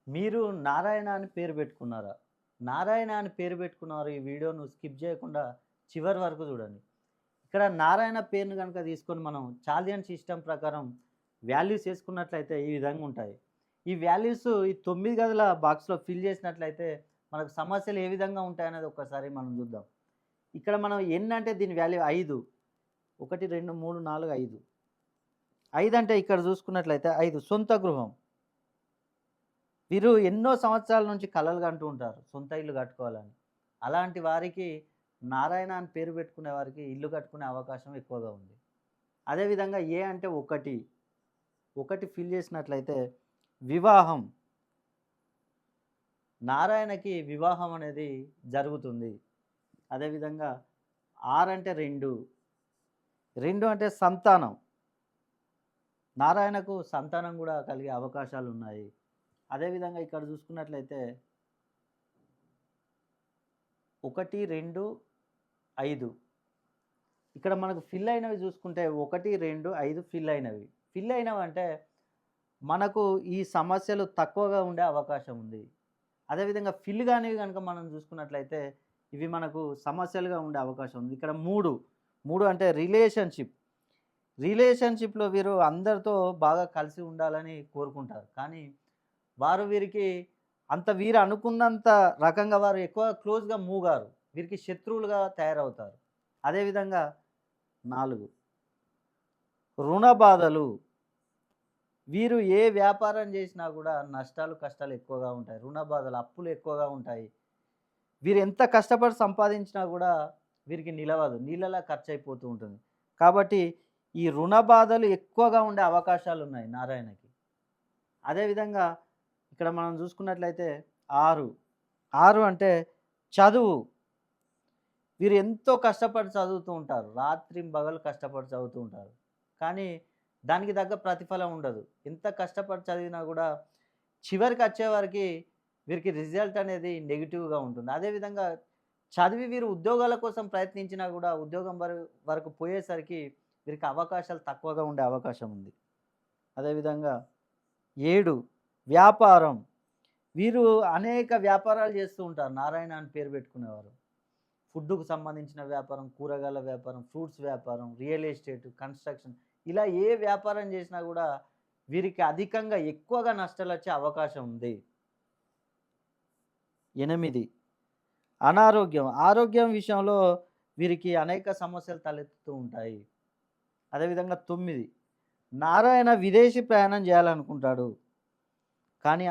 మీరు నారాయణ అని పేరు పెట్టుకున్నారా? నారాయణ అని పేరు పెట్టుకున్నారు. ఈ వీడియోను స్కిప్ చేయకుండా చివరి వరకు చూడండి. ఇక్కడ నారాయణ పేరుని గనుక తీసుకొని మనం చాలియన్ సిస్టమ్ ప్రకారం వాల్యూస్ ఏసుకున్నట్లయితే ఈ విధంగా ఉంటాయి. ఈ వాల్యూస్ ఈ 9 గదుల బాక్స్‌లో ఫిల్ చేసినట్లయితే మనకు సమస్యలు ఏ విధంగా ఉంటాయనేది ఒక్కసారి మనం చూద్దాం. ఇక్కడ మనం ఎన్ అంటే దీని వాల్యూ 5. 1, 2, 3, 4, 5. 5 అంటే ఇక్కడ చూసుకున్నట్లయితే 5 సొంత గృహం. వీరు ఎన్నో సంవత్సరాల నుంచి కలలు కంటూ ఉంటారు సొంత ఇల్లు కట్టుకోవాలని. అలాంటి వారికి నారాయణ అని పేరు పెట్టుకునే వారికి ఇల్లు కట్టుకునే అవకాశం ఎక్కువగా ఉంది. అదేవిధంగా ఏ అంటే 1, 1 ఫిల్ చేసినట్లయితే వివాహం. నారాయణకి వివాహం అనేది జరుగుతుంది. అదేవిధంగా 6 అంటే 2, 2 అంటే సంతానం. నారాయణకు సంతానం కూడా కలిగే అవకాశాలు ఉన్నాయి. అదేవిధంగా ఇక్కడ చూసుకున్నట్లయితే 1, 2, 5 ఇక్కడ మనకు ఫిల్ అయినవి చూసుకుంటే 1, 2, 5 ఫిల్ అయినవి. ఫిల్ అయినవంటే మనకు ఈ సమస్యలు తక్కువగా ఉండే అవకాశం ఉంది. అదేవిధంగా ఫిల్ కానివి కనుక మనం చూసుకున్నట్లయితే ఇవి మనకు సమస్యలుగా ఉండే అవకాశం ఉంది. ఇక్కడ 3, 3 అంటే రిలేషన్‌షిప్. రిలేషన్‌షిప్‌లో వీరు అందరితో బాగా కలిసి ఉండాలని కోరుకుంటారు. కానీ వీరికి వీరు అనుకున్నంత రకంగా వారు ఎక్కువ క్లోజ్‌గా మూవ్ గారు. వీరికి శత్రువులుగా తయారవుతారు. అదేవిధంగా 4 రుణ బాధలు. వీరు ఏ వ్యాపారం చేసినా కూడా నష్టాలు, కష్టాలు ఎక్కువగా ఉంటాయి. రుణ బాధలు, అప్పులు ఎక్కువగా ఉంటాయి. వీరు ఎంత కష్టపడి సంపాదించినా కూడా వీరికి నిలవదు. నీళ్ళలా ఖర్చయిపోతూ ఉంటుంది. కాబట్టి ఈ రుణ బాధలు ఎక్కువగా ఉండే అవకాశాలున్నాయి నారాయణకి. అదేవిధంగా ఇక్కడ మనం చూసుకున్నట్లయితే 6, 6 అంటే చదువు. వీరు ఎంతో కష్టపడి చదువుతూ ఉంటారు. రాత్రింబగళ్ళు కష్టపడి చదువుతూ ఉంటారు. కానీ దానికి తగ్గ ప్రతిఫలం ఉండదు. ఎంత కష్టపడి చదివినా కూడా చివరికొచ్చేవరకి వీరికి రిజల్ట్ అనేది నెగెటివ్‌గా ఉంటుంది. అదేవిధంగా చదివి వీరు ఉద్యోగాల కోసం ప్రయత్నించినా కూడా ఉద్యోగం వరకు పోయేసరికి వీరికి అవకాశాలు తక్కువగా ఉండే అవకాశం ఉంది. అదేవిధంగా 7 వ్యాపారం. వీరు అనేక వ్యాపారాలు చేస్తూ ఉంటారు. నారాయణ అని పేరు పెట్టుకునేవారు. ఫుడ్‌కు సంబంధించిన వ్యాపారం, కూరగాయల వ్యాపారం, ఫ్రూట్స్ వ్యాపారం, రియల్ ఎస్టేట్, కన్‌స్ట్రక్షన్ ఇలా ఏ వ్యాపారం చేసినా కూడా వీరికి అధికంగా ఎక్కువగా నష్టాలొచ్చే అవకాశం ఉంది. 8 అనారోగ్యం. ఆరోగ్యం విషయంలో వీరికి అనేక సమస్యలు తలెత్తుతూ ఉంటాయి. అదేవిధంగా 9 నారాయణ విదేశీ ప్రయాణం చేయాలనుకుంటాడు. కానీ